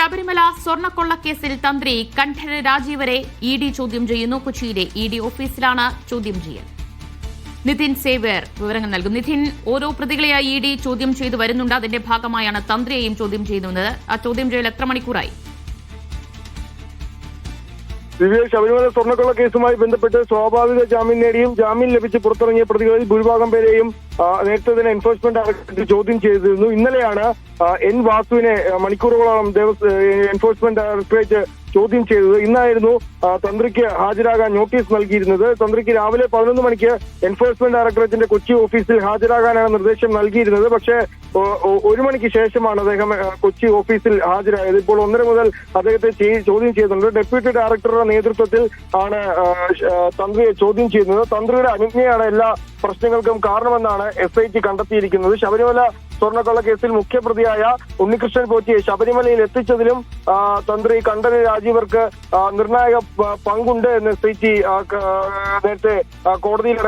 ശബരിമല സ്വർണ്ണക്കൊള്ളക്കേസിൽ തന്ത്രി കണ്ഠര രാജീവരെ ഇഡി ചോദ്യം ചെയ്യുന്നു. കൊച്ചിയിലെ ഇഡി ഓഫീസിലാണ് ചോദ്യം ചെയ്യൽ. നിതിൻ സേവ്യർ വിവരങ്ങൾ നൽകും. നിതിൻ, ഓരോ പ്രതികളെയായി ഇഡി ചോദ്യം ചെയ്തു വരുന്നുണ്ട്. അതിന്റെ ഭാഗമായാണ് തന്ത്രിയെയും ചോദ്യം ചെയ്യുന്നത്. ആ ചോദ്യം ചെയ്യൽ എത്ര മണിക്കൂറായി? ശബരിമല സ്വർണ്ണക്കൊള്ള കേസുമായി ബന്ധപ്പെട്ട് സ്വാഭാവിക ജാമ്യം നേടിയും ജാമ്യം ലഭിച്ച് പുറത്തിറങ്ങിയ പ്രതികളിൽ ഭൂരിഭാഗം പേരെയും നേരത്തെ തന്നെ എൻഫോഴ്സ്മെന്റ് ഡയറക്ടറേറ്റ് ചോദ്യം ചെയ്തിരുന്നു. ഇന്നലെയാണ് എൻ വാസുവിനെ മണിക്കൂറുകളോളം എൻഫോഴ്സ്മെന്റ് ഡയറക്ടറേറ്റ് ചോദ്യം ചെയ്തത്. ഇന്നായിരുന്നു തന്ത്രിക്ക് ഹാജരാകാൻ നോട്ടീസ് നൽകിയിരുന്നത്. തന്ത്രിക്ക് രാവിലെ 11 മണിക്ക് എൻഫോഴ്സ്മെന്റ് ഡയറക്ടറേറ്റിന്റെ കൊച്ചി ഓഫീസിൽ ഹാജരാകാനാണ് നിർദ്ദേശം നൽകിയിരുന്നത്. പക്ഷേ 1 മണിക്ക് ശേഷമാണ് അദ്ദേഹം കൊച്ചി ഓഫീസിൽ ഹാജരായത്. ഇപ്പോൾ 1:30 മുതൽ അദ്ദേഹത്തെ ചോദ്യം ചെയ്യുന്നുണ്ട്. ഡെപ്യൂട്ടി ഡയറക്ടറുടെ നേതൃത്വത്തിൽ ആണ് തന്ത്രിയെ ചോദ്യം ചെയ്യുന്നത്. തന്ത്രിയുടെ അനുജ്ഞയാണ് എല്ലാ പ്രശ്നങ്ങൾക്കും കാരണമെന്നാണ് SIT കണ്ടെത്തിയിരിക്കുന്നത്. ശബരിമല സ്വർണ്ണക്കൊള്ള കേസിൽ മുഖ്യപ്രതിയായ ഉണ്ണികൃഷ്ണൻ പോറ്റിയെ ശബരിമലയിൽ എത്തിച്ചതിലും തന്ത്രി കണ്ഠര രാജീവർക്ക് നിർണായക പങ്കുണ്ട് എന്ന് SIT നേരത്തെ കോടതിയിൽ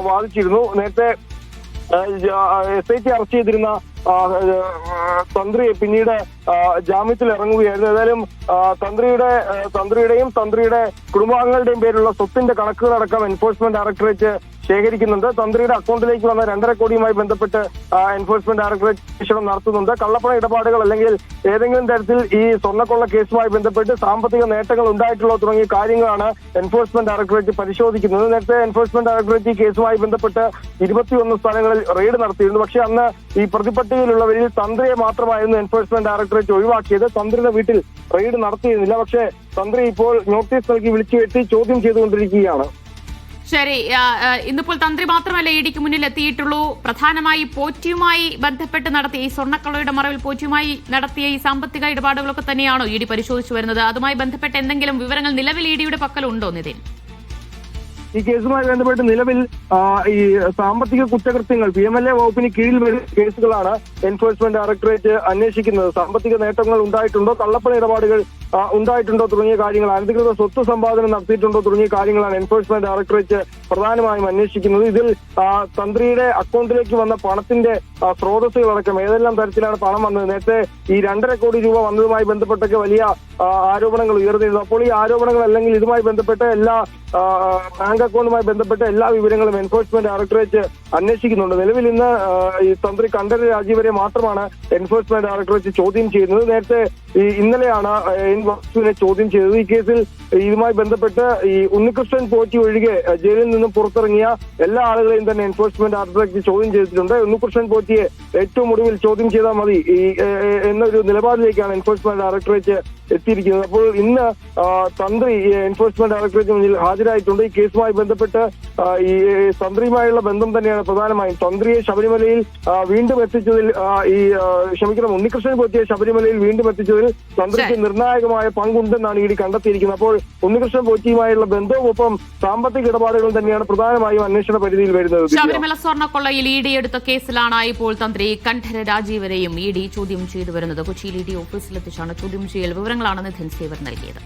വാദിച്ചിരുന്നു. നേരത്തെ SIT അറസ്റ്റ് ചെയ്തിരുന്ന തന്ത്രിയെ പിന്നീട് ജാമ്യത്തിൽ ഇറങ്ങുകയായിരുന്നു. ഏതായാലും തന്ത്രിയുടെയും തന്ത്രിയുടെ കുടുംബാംഗങ്ങളുടെയും പേരിലുള്ള സ്വത്തിന്റെ കണക്കുകളടക്കം എൻഫോഴ്സ്മെന്റ് ഡയറക്ടറേറ്റ് ശേഖരിക്കുന്നുണ്ട്. തന്ത്രിയുടെ അക്കൗണ്ടിലേക്ക് വന്ന 2.5 കോടിയുമായി ബന്ധപ്പെട്ട് എൻഫോഴ്സ്മെന്റ് ഡയറക്ടറേറ്റ് അന്വേഷണം നടത്തുന്നുണ്ട്. കള്ളപ്പണ ഇടപാടുകൾ അല്ലെങ്കിൽ ഏതെങ്കിലും തരത്തിൽ ഈ സ്വർണ്ണക്കൊള്ള കേസുമായി ബന്ധപ്പെട്ട് സാമ്പത്തിക നേട്ടങ്ങൾ ഉണ്ടായിട്ടുള്ളോ തുടങ്ങിയ കാര്യങ്ങളാണ് എൻഫോഴ്സ്മെന്റ് ഡയറക്ടറേറ്റ് പരിശോധിക്കുന്നത്. നേരത്തെ എൻഫോഴ്സ്മെന്റ് ഡയറക്ടറേറ്റ് ഈ കേസുമായി ബന്ധപ്പെട്ട് 21 സ്ഥലങ്ങളിൽ റെയ്ഡ് നടത്തിയിരുന്നു. പക്ഷേ അന്ന് ഈ പ്രതിപട്ടികയിലുള്ളവരിൽ തന്ത്രിയെ മാത്രമായിരുന്നു എൻഫോഴ്സ്മെന്റ് ഡയറക്ടറേറ്റ് ഒഴിവാക്കിയത്. തന്ത്രിയുടെ വീട്ടിൽ റെയ്ഡ് നടത്തിയിരുന്നില്ല. പക്ഷേ തന്ത്രി ഇപ്പോൾ നോട്ടീസ് നൽകി വിളിച്ചു വരുത്തി ചോദ്യം ചെയ്തുകൊണ്ടിരിക്കുകയാണ്. ശരി, ഇന്നിപ്പോൾ തന്ത്രി മാത്രമല്ല ഇഡിക്ക് മുന്നിൽ എത്തിയിട്ടുള്ളൂ. പ്രധാനമായി പോറ്റിയുമായി ബന്ധപ്പെട്ട് നടത്തിയ ഈ സ്വർണ്ണക്കൊള്ളയുടെ മറവിൽ പോറ്റിയുമായി നടത്തിയ ഈ സാമ്പത്തിക ഇടപാടുകളൊക്കെ തന്നെയാണോ ഇഡി പരിശോധിച്ചു വരുന്നത്? അതുമായി ബന്ധപ്പെട്ട് എന്തെങ്കിലും വിവരങ്ങൾ നിലവിൽ ഇഡിയുടെ പക്കലുണ്ടോ നിതിൻ? ഈ കേസുമായി ബന്ധപ്പെട്ട് നിലവിൽ ഈ സാമ്പത്തിക കുറ്റകൃത്യങ്ങൾ PMLA വകുപ്പിന് കീഴിൽ വരുന്ന കേസുകളാണ് എൻഫോഴ്സ്മെന്റ് ഡയറക്ടറേറ്റ് അന്വേഷിക്കുന്നത്. സാമ്പത്തിക നേട്ടങ്ങൾ ഉണ്ടായിട്ടുണ്ടോ, കള്ളപ്പണ ഇടപാടുകൾ ഉണ്ടായിട്ടുണ്ടോ തുടങ്ങിയ കാര്യങ്ങൾ, അനധികൃത സ്വത്ത് സമ്പാദനം നടത്തിയിട്ടുണ്ടോ തുടങ്ങിയ കാര്യങ്ങളാണ് എൻഫോഴ്സ്മെന്റ് ഡയറക്ടറേറ്റ് പ്രധാനമായും അന്വേഷിക്കുന്നത്. ഇതിൽ തന്ത്രിയുടെ അക്കൗണ്ടിലേക്ക് വന്ന പണത്തിന്റെ സ്രോതസ്സുകളടക്കം ഏതെല്ലാം തരത്തിലാണ് പണം വന്നത്, നേരത്തെ ഈ 2.5 കോടി രൂപ വന്നതുമായി ബന്ധപ്പെട്ടൊക്കെ വലിയ ആരോപണങ്ങൾ ഉയർന്നിരുന്നു. അപ്പോൾ ഈ ആരോപണങ്ങൾ അല്ലെങ്കിൽ ഇതുമായി ബന്ധപ്പെട്ട എല്ലാ ബാങ്ക് അക്കൗണ്ടുമായി ബന്ധപ്പെട്ട എല്ലാ വിവരങ്ങളും എൻഫോഴ്സ്മെന്റ് ഡയറക്ടറേറ്റ് അന്വേഷിക്കുന്നുണ്ട്. നിലവിൽ ഇന്ന് ഈ തന്ത്രി കണ്ഠര രാജീവരെ മാത്രമാണ് എൻഫോഴ്സ്മെന്റ് ഡയറക്ടറേറ്റ് ചോദ്യം ചെയ്യുന്നത്. നേരത്തെ ഇന്നലെയാണ് എൻ വാസുവിനെ ചോദ്യം ചെയ്തത്. ഈ കേസിൽ ഇതുമായി ബന്ധപ്പെട്ട് ഈ ഉണ്ണികൃഷ്ണൻ പോറ്റി ഒഴികെ ജയിലിൽ നിന്നും പുറത്തിറങ്ങിയ എല്ലാ ആളുകളെയും തന്നെ എൻഫോഴ്സ്മെന്റ് ഡയറക്ടറേറ്റ് ചോദ്യം ചെയ്തിട്ടുണ്ട്. ഉണ്ണികൃഷ്ണൻ പോറ്റിയെ ഏറ്റവും ഒടുവിൽ ചോദ്യം ചെയ്താൽ മതി എന്നൊരു നിലപാടിലേക്കാണ് എൻഫോഴ്സ്മെന്റ് ഡയറക്ടറേറ്റ് എത്തിയിരിക്കുന്നത്. അപ്പോൾ ഇന്ന് തന്ത്രി എൻഫോഴ്സ്മെന്റ് ഡയറക്ടറേറ്റ് മുന്നിൽ ഹാജരായിട്ടുണ്ട്. ഈ കേസുമായി ബന്ധപ്പെട്ട് ഈ തന്ത്രിയുമായുള്ള ബന്ധം തന്നെയാണ് പ്രധാനമായും. തന്ത്രിയെ ശബരിമലയിൽ വീണ്ടും എത്തിച്ചതിൽ ഉണ്ണികൃഷ്ണൻ പോറ്റിയെ ശബരിമലയിൽ വീണ്ടും എത്തിച്ചതിൽ തന്ത്രിക്ക് നിർണായകമായ പങ്കുണ്ടെന്നാണ് ഇഡി കണ്ടെത്തിയിരിക്കുന്നത്. അപ്പോൾ ഉണ്ണികൃഷ്ണൻ പോറ്റിയുമായുള്ള ബന്ധവും ഒപ്പം സാമ്പത്തിക ഇടപാടുകളും തന്നെയാണ് പ്രധാനമായും അന്വേഷണ പരിധിയിൽ വരുന്നത്. ശബരിമല സ്വർണ്ണക്കൊള്ളയിൽ ഇഡി എടുത്ത കേസിലാണ് ഇപ്പോൾ തന്ത്രി കണ്ഠര രാജീവരെയും ഇഡി ചോദ്യം ചെയ്തു വരുന്നത്. കൊച്ചിയിൽ ഇഡി ഓഫീസിലെത്തിച്ചാണ് ചോദ്യം ചെയ്യൽ. വിവരങ്ങളാണ് നിതിൻ സേവർ നൽകിയത്.